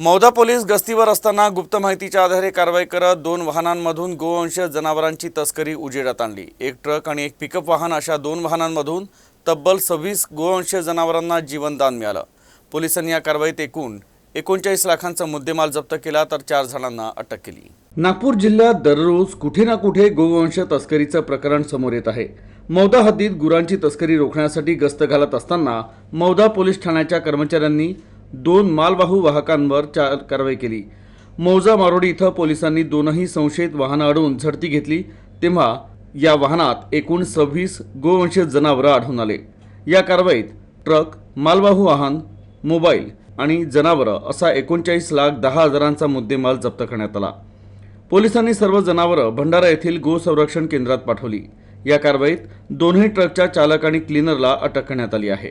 Mauda police गस्तीवर असताना गुप्त माहितीच्या आधारे कारवाई करत 2 वाहनांमधून गोवंश जनावरांची तस्करी उजेडात आणली। एक ट्रक आणि एक पिकअप वाहन अशा 2 वाहनांमधून तब्बल 26 गोवंश जनावरांना जीवनदान मिळालं। पोलिसांनी या कारवाईत एकूण 39 लाखांचा मुद्देमाल जप्त केला तर 4 जणांना अटक केली। नागपूर जिल्ह्यात दररोज कुठे ना कुठे गोवंश तस्करीचं प्रकरण समोर येत आहे। मौदा हद्दीत गुरांची तस्करी रोखण्यासाठी गस्त घालत असताना मौदा पोलीस ठाण्याच्या कर्मचाऱ्यांनी 2 मालवाहू वाहकांवर कारवाई केली। मौजा मारोडी इथं पोलिसांनी 2ही संशयित वाहनं अडवून झडती घेतली, तेव्हा या वाहनात एकूण 26 गोवंश जनावरं आढळून आले। या कारवाईत ट्रक, मालवाहू वाहन, मोबाईल आणि जनावरं असा 39,10,000चा मुद्देमाल जप्त करण्यात आला। पोलिसांनी सर्व जनावरं भंडारा येथील गो संरक्षण केंद्रात पाठवली। या कारवाईत दोन्ही ट्रकच्या चालक आणि क्लीनरला अटक करण्यात आली आहे।